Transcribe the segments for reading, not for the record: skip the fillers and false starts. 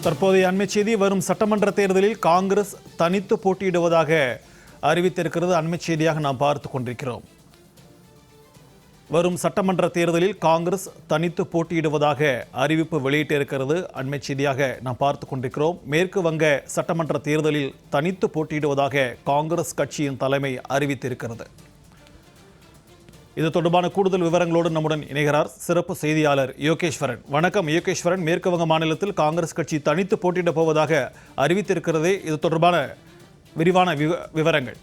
தற்போதைய அண்மை செய்தி. வரும் சட்டமன்ற தேர்தலில் காங்கிரஸ் தனித்து போட்டியிடுவதாக அறிவித்திருக்கிறது. அண்மை செய்தியாக நாம் பார்த்து கொண்டிருக்கிறோம். வரும் சட்டமன்ற தேர்தலில் காங்கிரஸ் தனித்து போட்டியிடுவதாக அறிவிப்பு வெளியிட்டிருக்கிறது. அண்மை செய்தியாக நாம் பார்த்து கொண்டிருக்கிறோம். மேற்கு வங்க சட்டமன்ற தேர்தலில் தனித்து போட்டியிடுவதாக காங்கிரஸ் கட்சியின் தலைமை அறிவித்திருக்கிறது. இது தொடர்பான கூடுதல் விவரங்களோடு நம்முடன் இணைகிறார் சிறப்பு செய்தியாளர் யோகேஸ்வரன். வணக்கம் யோகேஸ்வரன். மேற்கு வங்க மாநிலத்தில் காங்கிரஸ் கட்சி தனித்து போட்டியிடப் போவதாக அறிவித்திருக்கிறதே, இது தொடர்பான விரிவான விவரங்கள்.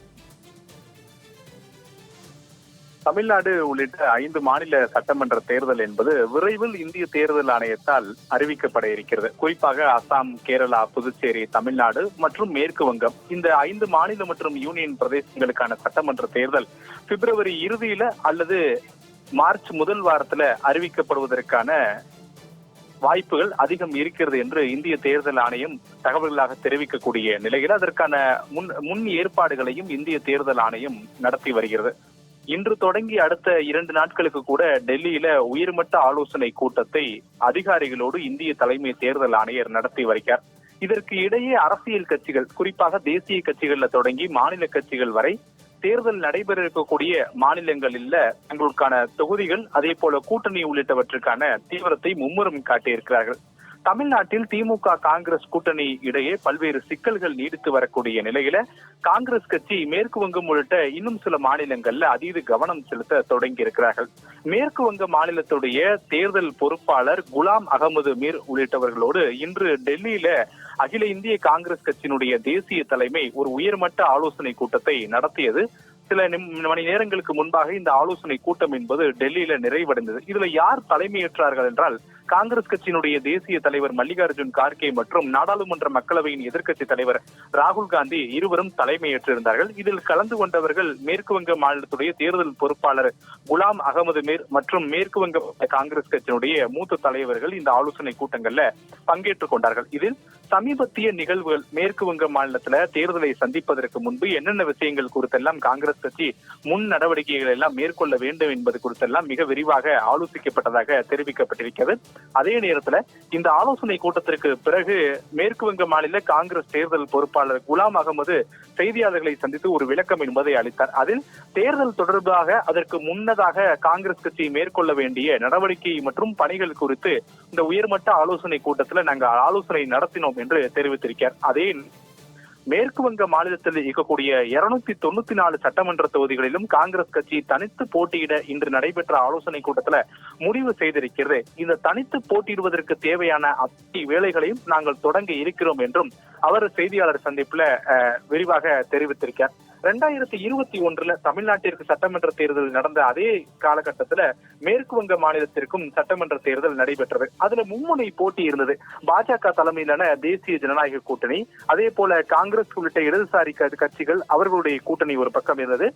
தமிழ்நாடு உள்ளிட்ட 5 மாநில சட்டமன்ற தேர்தல் என்பது விரைவில் இந்திய தேர்தல் ஆணையத்தால் அறிவிக்கப்பட இருக்கிறது. குறிப்பாக அசாம், கேரளா, புதுச்சேரி, தமிழ்நாடு மற்றும் மேற்கு வங்கம் இந்த 5 மாநில மற்றும் யூனியன் பிரதேசங்களுக்கான சட்டமன்ற தேர்தல் பிப்ரவரி இறுதியில அல்லது மார்ச் முதல் வாரத்துல அறிவிக்கப்படுவதற்கான வாய்ப்புகள் அதிகம் இருக்கிறது என்று இந்திய தேர்தல் ஆணையம் தகவல்களாக தெரிவிக்கக்கூடிய நிலையில் அதற்கான முன் ஏற்பாடுகளையும் இந்திய தேர்தல் ஆணையம் நடத்தி வருகிறது. இன்று தொடங்கி அடுத்த 2 நாட்களுக்கு கூட டெல்லியில உயர்மட்ட ஆலோசனை கூட்டத்தை அதிகாரிகளோடு இந்திய தலைமை தேர்தல் ஆணையர் நடத்தி வருகிறார். இதற்கு இடையே அரசியல் கட்சிகள், குறிப்பாக தேசிய கட்சிகள்ல தொடங்கி மாநில கட்சிகள் வரை தேர்தல் நடைபெற இருக்கக்கூடிய மாநிலங்களில் தங்களுக்கான தொகுதிகள் அதே போல கூட்டணி உள்ளிட்டவற்றுக்கான தீவிரத்தை மும்முரம் காட்டியிருக்கிறார்கள். தமிழ்நாட்டில் திமுக காங்கிரஸ் கூட்டணி இடையே பல்வேறு சிக்கல்கள் நீடித்து வரக்கூடிய நிலையில காங்கிரஸ் கட்சி மேற்கு வங்கம் உள்ளிட்ட இன்னும் சில மாநிலங்கள்ல அதீத கவனம் செலுத்த தொடங்கி இருக்கிறார்கள். மேற்கு வங்க மாநிலத்துடைய தேர்தல் பொறுப்பாளர் குலாம் அகமது மீர் உள்ளிட்டவர்களோடு இன்று டெல்லியில அகில இந்திய காங்கிரஸ் கட்சியினுடைய தேசிய தலைமை ஒரு உயர்மட்ட ஆலோசனை கூட்டத்தை நடத்தியது. சில மணி நேரங்களுக்கு முன்பாக இந்த ஆலோசனை கூட்டம் என்பது டெல்லியில நிறைவடைந்தது. இதுல யார் தலைமையேற்றார்கள் என்றால் காங்கிரஸ் கட்சியினுடைய தேசிய தலைவர் மல்லிகார்ஜுன் கார்கே மற்றும் நாடாளுமன்ற மக்களவையின் எதிர்க்கட்சி தலைவர் ராகுல் காந்தி இருவரும் தலைமையேற்றிருந்தார்கள். இதில் கலந்து கொண்டவர்கள் மேற்கு வங்க மாநிலத்துடைய தேர்தல் பொறுப்பாளர் குலாம் அகமது மீர் மற்றும் மேற்கு வங்க காங்கிரஸ் கட்சியினுடைய மூத்த தலைவர்கள் இந்த ஆலோசனை கூட்டங்கள்ல பங்கேற்றுக் கொண்டார்கள். இதில் சமீபத்திய நிகழ்வுகள், மேற்கு வங்க மாநிலத்துல தேர்தலை சந்திப்பதற்கு முன்பு என்னென்ன விஷயங்கள் குறித்தெல்லாம் காங்கிரஸ் கட்சி முன் நடவடிக்கைகள் எல்லாம் மேற்கொள்ள வேண்டும் என்பது குறித்தெல்லாம் மிக விரிவாக ஆலோசிக்கப்பட்டதாக தெரிவிக்கப்பட்டிருக்கிறது. அதே நேரத்துல இந்த ஆலோசனை கூட்டத்திற்கு பிறகு மேற்கு வங்க மாநில காங்கிரஸ் தேர்தல் பொறுப்பாளர் குலாம் அகமது செய்தியாளர்களை சந்தித்து ஒரு விளக்கம் என்பதை அளித்தார். அதில் தேர்தல் தொடர்பாக அதற்கு முன்னதாக காங்கிரஸ் கட்சி மேற்கொள்ள வேண்டிய நடவடிக்கை மற்றும் பணிகள் குறித்து இந்த உயர்மட்ட ஆலோசனை கூட்டத்தில் நாங்கள் ஆலோசனை நடத்தினோம் என்று தெரிவித்திருக்கிறார். அதே மேற்கு வங்க மாநிலத்தில் இருக்கக்கூடிய 294 சட்டமன்ற தொகுதிகளிலும் காங்கிரஸ் கட்சி தனித்து போட்டியிட இன்று நடைபெற்ற ஆலோசனை கூட்டத்துல முடிவு செய்திருக்கிறது. இந்த தனித்து போட்டியிடுவதற்கு தேவையான அத்தனை வேலைகளையும் நாங்கள் தொடங்க இருக்கிறோம் என்றும் அவர் செய்தியாளர் சந்திப்புல விரிவாக தெரிவித்திருக்கிறார். 2021 தமிழ்நாட்டிற்கு சட்டமன்ற தேர்தல் நடந்த அதே காலகட்டத்துல மேற்கு வங்க மாநிலத்திற்கும் சட்டமன்ற தேர்தல் நடைபெற்றது. அதுல மும்முனை போட்டி இருந்தது. பாஜக தலைமையிலான தேசிய ஜனநாயக கூட்டணி, அதே போல காங்கிரஸ் உள்ளிட்ட இடதுசாரி கட்சிகள் அவர்களுடைய கூட்டணி ஒரு பக்கம் இருந்தது.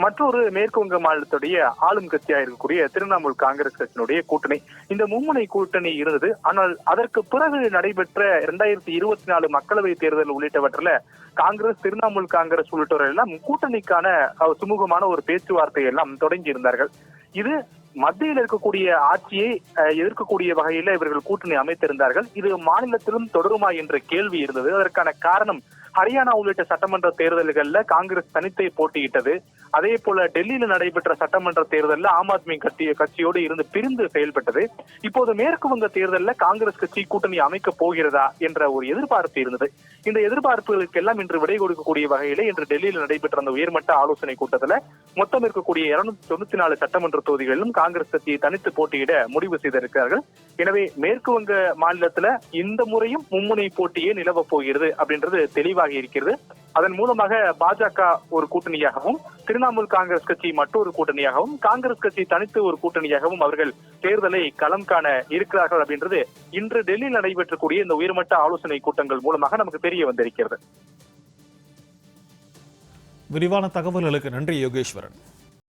மற்றொரு மேற்கு வங்க மாநிலத்துடைய ஆளும் கட்சியா இருக்கக்கூடிய திரிணாமுல் காங்கிரஸ் கட்சியினுடைய கூட்டணி, இந்த மும்முனை கூட்டணி இருந்தது. ஆனால் அதற்கு பிறகு நடைபெற்ற 2024 மக்களவை தேர்தல் உள்ளிட்டவற்றில் காங்கிரஸ், திரிணாமுல் காங்கிரஸ் உள்ளிட்டவர்கள் எல்லாம் கூட்டணிக்கான சுமூகமான ஒரு பேச்சுவார்த்தை எல்லாம் தொடங்கி இருந்தார்கள். இது மத்தியில் இருக்கக்கூடிய ஆட்சியை எதிர்க்கக்கூடிய வகையில இவர்கள் கூட்டணி அமைத்திருந்தார்கள். இது மாநிலத்திலும் தொடருமா என்ற கேள்வி இருந்தது. அதற்கான காரணம் ஹரியானா உள்ளிட்ட சட்டமன்ற தேர்தல்கள்ல காங்கிரஸ் தனித்தை போட்டியிட்டது. அதே போல டெல்லியில நடைபெற்ற சட்டமன்ற தேர்தலில் ஆம் ஆத்மி கட்சியோடு இருந்து பிரிந்து செயல்பட்டது. இப்போது மேற்கு வங்க தேர்தலில் காங்கிரஸ் கட்சி கூட்டணி அமைக்க போகிறதா என்ற ஒரு எதிர்பார்ப்பு இருந்தது. இந்த எதிர்பார்ப்புகளுக்கு எல்லாம் இன்று விடை கொடுக்கக்கூடிய வகையில இன்று டெல்லியில் நடைபெற்ற அந்த உயர்மட்ட ஆலோசனை கூட்டத்துல மொத்தம் இருக்கக்கூடிய 294 சட்டமன்ற தொகுதிகளிலும் காங்கிரஸ் கட்சியை தனித்து போட்டியிட முடிவு செய்திருக்கிறார்கள். எனவே மேற்கு வங்க மாநிலத்துல இந்த முறையும் மும்முனை போட்டியே நிலவ போகிறது அப்படின்றது தெளிவாக இருக்கிறது. அதன் மூலமாக பாஜக ஒரு கூட்டணியாகவும், திரிணாமுல் காங்கிரஸ் கட்சி மற்றொரு கூட்டணியாகவும், காங்கிரஸ் கட்சி தனித்து ஒரு கூட்டணியாகவும் அவர்கள் தேர்தலை களம் காண இருக்கிறார்கள் அப்படின்றது இன்று டெல்லியில் நடைபெற்றக்கூடிய இந்த உயர்மட்ட ஆலோசனை கூட்டங்கள் மூலமாக நமக்கு தெரிய வந்திருக்கிறது. விரிவான தகவல்களுக்கு நன்றி யோகேஸ்வரன்.